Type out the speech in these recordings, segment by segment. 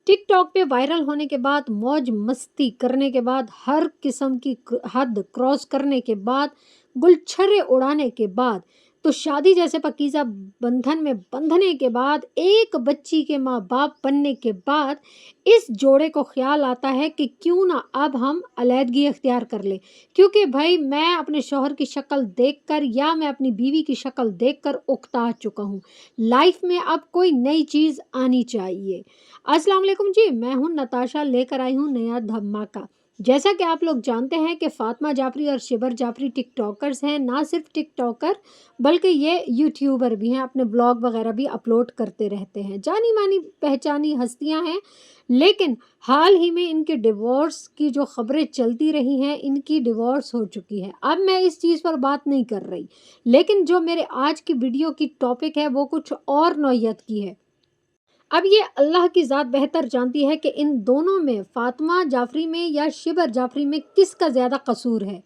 Tick tock पे viral होने के बाद, मौज मस्ती करने के बाद, हर किस्म की हद क्रॉस करने के बाद, गुलछर्रे उड़ाने के बाद, तो शादी जैसे पकीज़ा बंधन में बंधने के बाद, एक बच्ची के माँ बाप बनने के बाद, इस जोड़े को ख्याल आता है कि क्यों ना अब हम अलहदगी इख्तियार कर लें। क्योंकि भाई मैं अपने शौहर की शक्ल देखकर या मैं अपनी बीवी की शक्ल देखकर उकता चुका हूँ। लाइफ में अब कोई नई चीज़ आनी चाहिए। अस्सलाम वालेकुम जी, मैं हूं नताशा, लेकर आई हूं नया धमाका। जैसा कि आप लोग जानते हैं कि फातिमा जाफरी और शिबर जाफरी टिकटॉकर्स हैं। ना सिर्फ टिकटॉकर बल्कि ये यूट्यूबर भी हैं, अपने ब्लॉग वगैरह भी अपलोड करते रहते हैं। जानी मानी पहचानी हस्तियां हैं। लेकिन हाल ही में इनके डिवोर्स की जो खबरें चलती रही हैं, इनकी डिवोर्स हो चुकी है। अब मैं इस चीज़ पर बात नहीं कर रही, लेकिन जो मेरे आज की वीडियो की टॉपिक है वो कुछ और नौयत की है। अब ये अल्लाह की ज़ात बेहतर जानती है कि इन दोनों में, फातिमा जाफरी में या शिबर जाफरी में, किसका ज़्यादा कसूर है।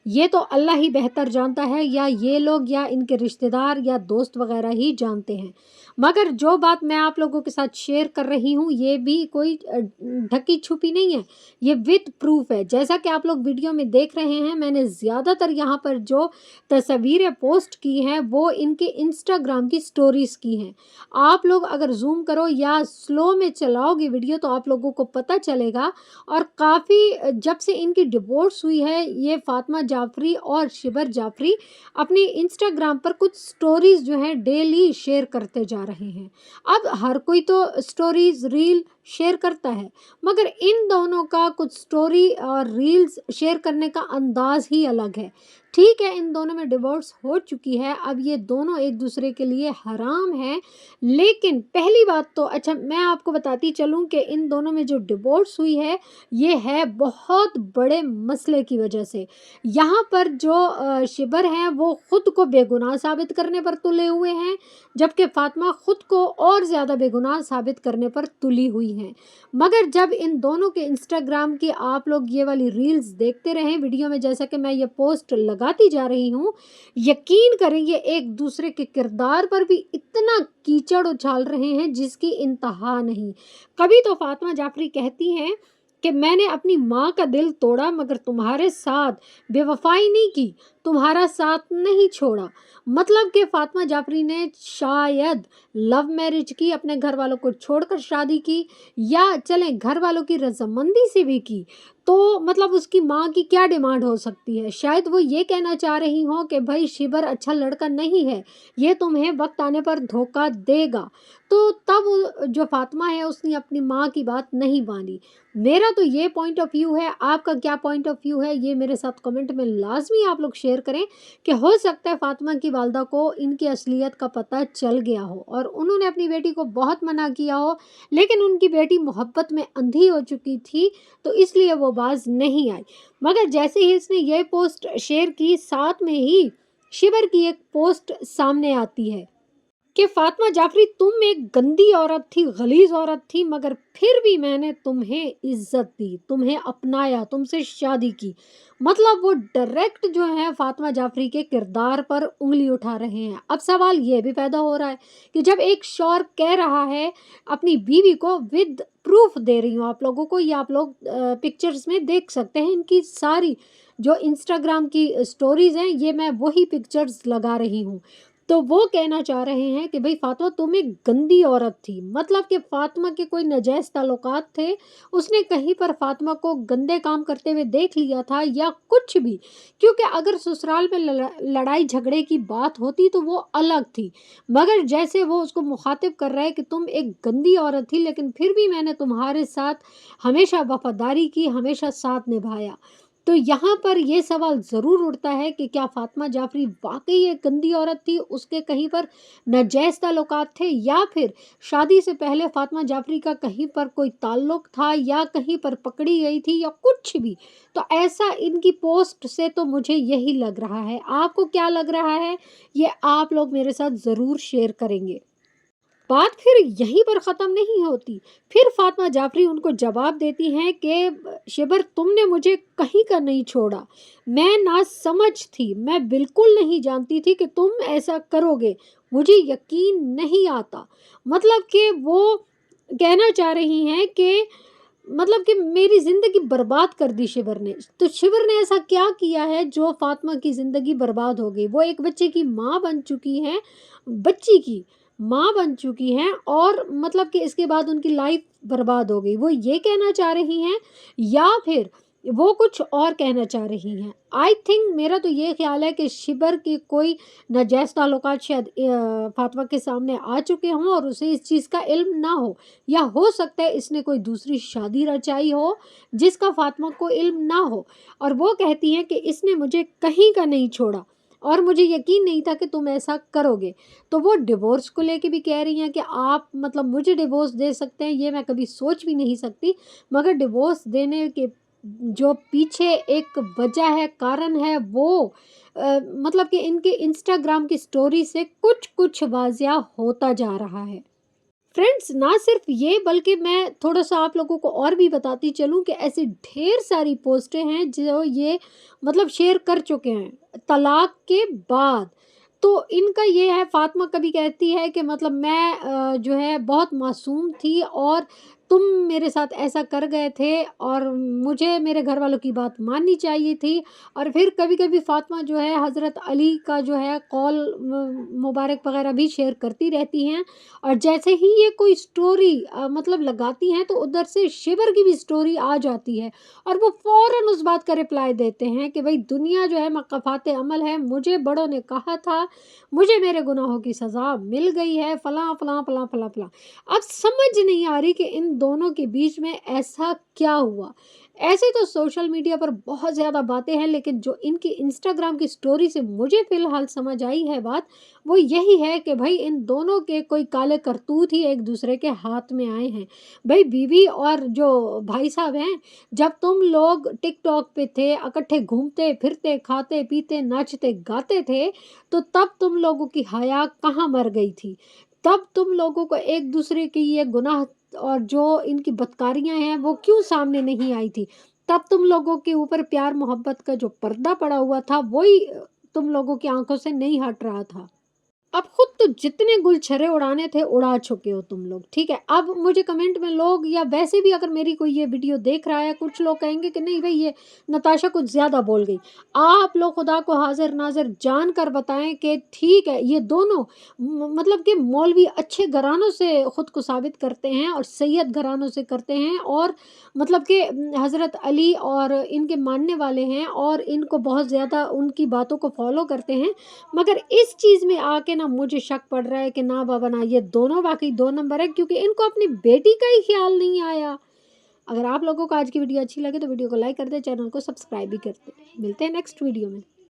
ये तो अल्लाह ही बेहतर जानता है, या ये लोग या इनके रिश्तेदार या दोस्त वगैरह ही जानते हैं। मगर जो बात मैं आप लोगों के साथ शेयर कर रही हूँ, ये भी कोई ढकी छुपी नहीं है, ये विद प्रूफ है। जैसा कि आप लोग वीडियो में देख रहे हैं, मैंने ज़्यादातर यहाँ पर जो तस्वीरें पोस्ट की हैं वो इनके इंस्टाग्राम की स्टोरीज़ की हैं। आप लोग अगर जूम करो या स्लो में चलाओगे वीडियो तो आप लोगों को पता चलेगा। और काफ़ी जब से इनकी डिवोर्स हुई है, ये फातिमा जाफरी और शिबर जाफरी अपनी इंस्टाग्राम पर कुछ स्टोरीज जो हैं डेली शेयर करते जा रहे हैं। अब हर कोई तो स्टोरीज रील शेयर करता है, मगर इन दोनों का कुछ स्टोरी और रील्स शेयर करने का अंदाज ही अलग है। ठीक है, इन दोनों में डिवोर्स हो चुकी है, अब ये दोनों एक दूसरे के लिए हराम है। लेकिन पहली बात तो अच्छा मैं आपको बताती चलूं कि इन दोनों में जो डिवोर्स हुई है, ये है बहुत बड़े मसले की वजह से। यहाँ पर जो शिबर हैं वो खुद को बेगुनाह साबित करने पर तुले हुए हैं, जबकि फातिमा खुद को और ज़्यादा बेगुनाह साबित करने पर तुली हुई हैं। मगर जब इन दोनों के इंस्टाग्राम की आप लोग ये वाली रील्स देखते रहें वीडियो में, जैसा कि मैं ये पोस्ट लगाती जा रही हूँ, यकीन करें ये एक दूसरे के किरदार पर भी इतना कीचड़ उछाल रहे हैं जिसकी इंतहा नहीं। कभी तो फातिमा जाफरी कहती हैं कि मैंने अपनी माँ का दिल तोड़ा मगर तुम्हारे साथ बेवफाई नहीं की, तुम्हारा साथ नहीं छोड़ा। मतलब कि फातिमा जाफरी ने शायद लव मैरिज की, अपने घर वालों को छोड़कर शादी की, या चलें घर वालों की रजामंदी से भी की, तो मतलब उसकी माँ की क्या डिमांड हो सकती है। शायद वो ये कहना चाह रही हो कि भाई शिबर अच्छा लड़का नहीं है, ये तुम्हें वक्त आने पर धोखा देगा। तो तब जो फातिमा है उसने अपनी माँ की बात नहीं मानी। मेरा तो ये पॉइंट ऑफ व्यू है, आपका क्या पॉइंट ऑफ व्यू है ये मेरे साथ कमेंट में लाजमी आप लोग शेयर करें कि हो सकता है फातिमा की वालदा को इनकी असलियत का पता चल गया हो और उन्होंने अपनी बेटी को बहुत मना किया हो, लेकिन उनकी बेटी मोहब्बत में अंधी हो चुकी थी तो इसलिए वो बाज नहीं आई। मगर जैसे ही इसने ये पोस्ट शेयर की, साथ में ही शिबर की एक पोस्ट सामने आती है कि फातिमा जाफरी तुम एक गंदी औरत थी, गलीज औरत थी, मगर फिर भी मैंने तुम्हें इज्जत दी, तुम्हें अपनाया, तुमसे शादी की। मतलब वो डायरेक्ट जो है फातिमा जाफरी के किरदार पर उंगली उठा रहे हैं। अब सवाल ये भी पैदा हो रहा है कि जब एक शौहर कह रहा है अपनी बीवी को, विद प्रूफ दे रही हूँ आप लोगों को, ये आप लोग पिक्चर्स में देख सकते हैं, इनकी सारी जो इंस्टाग्राम की स्टोरीज हैं, ये मैं वही पिक्चर्स लगा रही हूँ। तो वो कहना चाह रहे हैं कि भाई फातिमा तुम एक गंदी औरत थी। मतलब कि फातिमा के कोई नाजायज़ ताल्लुकात थे, उसने कहीं पर फातिमा को गंदे काम करते हुए देख लिया था या कुछ भी। क्योंकि अगर ससुराल में लड़ाई झगड़े की बात होती तो वो अलग थी, मगर जैसे वो उसको मुखातिब कर रहा है कि तुम एक गंदी औरत थी लेकिन फिर भी मैंने तुम्हारे साथ हमेशा वफादारी की, हमेशा साथ निभाया। तो यहाँ पर ये सवाल ज़रूर उठता है कि क्या फातिमा जाफरी वाकई एक गंदी औरत थी, उसके कहीं पर नाजायज़ ताल्लुकात थे, या फिर शादी से पहले फातिमा जाफरी का कहीं पर कोई ताल्लुक था, या कहीं पर पकड़ी गई थी, या कुछ भी। तो ऐसा इनकी पोस्ट से तो मुझे यही लग रहा है। आपको क्या लग रहा है ये आप लोग मेरे साथ ज़रूर शेयर करेंगे। बात फिर यहीं पर ख़त्म नहीं होती। फिर फातिमा जाफरी उनको जवाब देती हैं कि शिबर तुमने मुझे कहीं का नहीं छोड़ा, मैं नासमझ थी, मैं बिल्कुल नहीं जानती थी कि तुम ऐसा करोगे, मुझे यकीन नहीं आता। मतलब कि वो कहना चाह रही हैं कि मतलब कि मेरी ज़िंदगी बर्बाद कर दी शिवर ने। तो शिवर ने ऐसा क्या किया है जो फ़ातिमा की ज़िंदगी बर्बाद हो गई? वो एक बच्चे की माँ बन चुकी हैं, बच्ची की माँ बन चुकी हैं और मतलब कि इसके बाद उनकी लाइफ़ बर्बाद हो गई। वो ये कहना चाह रही हैं या फिर वो कुछ और कहना चाह रही हैं? आई थिंक मेरा तो ये ख़्याल है कि शिबर के कोई नाजायज़ ताल्लुकात शायद फ़ातिमा के सामने आ चुके हों और उसे इस चीज़ का इल्म ना हो। या हो सकता है इसने कोई दूसरी शादी रचाई हो जिसका फ़ातिमा को इल्म ना हो और वो कहती हैं कि इसने मुझे कहीं का नहीं छोड़ा और मुझे यकीन नहीं था कि तुम ऐसा करोगे। तो वो डिवोर्स को लेके भी कह रही हैं कि आप मतलब मुझे डिवोर्स दे सकते हैं, ये मैं कभी सोच भी नहीं सकती। मगर डिवोर्स देने के जो पीछे एक वजह है, कारण है वो मतलब कि इनके इंस्टाग्राम की स्टोरी से कुछ-कुछ वाज़िया होता जा रहा है। फ्रेंड्स ना सिर्फ ये बल्कि मैं थोड़ा-सा आप लोगों को और भी बताती चलूँ कि ऐसी ढेर सारी पोस्टें हैं जो ये मतलब शेयर कर चुके हैं, तलाक के बाद। तो इनका ये है फ़ातिमा कभी कहती है कि मतलब मैं जो है बहुत मासूम थी और तुम मेरे साथ ऐसा कर गए थे और मुझे मेरे घरवालों की बात माननी चाहिए थी। और फिर कभी-कभी फ़ातिमा जो है हज़रत अली का जो है कौल मुबारक वग़ैरह भी शेयर करती रहती हैं। और जैसे ही ये कोई स्टोरी मतलब लगाती हैं तो उधर से शिवर की भी स्टोरी आ जाती है और वो फ़ौरन उस बात का रिप्लाई देते हैं कि भाई दुनिया जो है मक़फ़ात अमल है, मुझे बड़ों ने कहा था, मुझे मेरे गुनाहों की सज़ा मिल गई है, फ़लाँ, फ़लाँ, फ़लाँ, फ़लाँ, फ़लाँ। अब समझ नहीं आ रही कि इन दोनों के बीच में ऐसा क्या हुआ? ऐसे तो सोशल मीडिया पर बहुत ज़्यादा बातें हैं लेकिन जो इनकी इंस्टाग्राम की स्टोरी से मुझे फ़िलहाल समझ आई है बात, वो यही है कि भई इन दोनों के कोई काले करतूत ही एक दूसरे के हाथ में आए हैं। भई बीवी और जो भाई साहब हैं, जब तुम लोग टिकटॉक पे थे, इकट्ठे घूमते, फिरते, खाते, पीते, नाचते, गाते थे, तो तब तुम लोगों की हया कहाँ मर गई थी? तब तुम लोगों को एक दूसरे की ये गुनाह और जो इनकी बदकारियाँ हैं, वो क्यों सामने नहीं आई थी? तब तुम लोगों के ऊपर प्यार मोहब्बत का जो पर्दा पड़ा हुआ था, वही तुम लोगों की आँखों से नहीं हट रहा था। अब खुद तो जितने गुलछर्रे उड़ाने थे उड़ा चुके हो तुम लोग, ठीक है? अब मुझे कमेंट में लोग या वैसे भी अगर मेरी कोई ये वीडियो देख रहा है, कुछ लोग कहेंगे कि नहीं भई ये नताशा कुछ ज़्यादा बोल गई। आप लोग खुदा को हाज़िर-नाज़िर जानकर बताएँ कि ठीक है, ये दोनों मतलब कि मौलवी अच्छे घरानों से खुद को साबित करते हैं और सैयद घरानों से करते हैं और मतलब कि हज़रत अली और इनके मानने वाले हैं और इनको बहुत ज़्यादा उनकी बातों को फ़ॉलो करते हैं। मगर इस चीज़ में आके ना मुझे शक पड़ रहा है कि ना बाबा ना ये दोनों वाक़ई 2 नंबर है क्योंकि इनको अपनी बेटी का ही ख़्याल नहीं आया। अगर आप लोगों को आज की वीडियो अच्छी लगे तो वीडियो को लाइक कर दें, चैनल को सब्सक्राइब भी कर दें। मिलते हैं नेक्स्ट वीडियो में।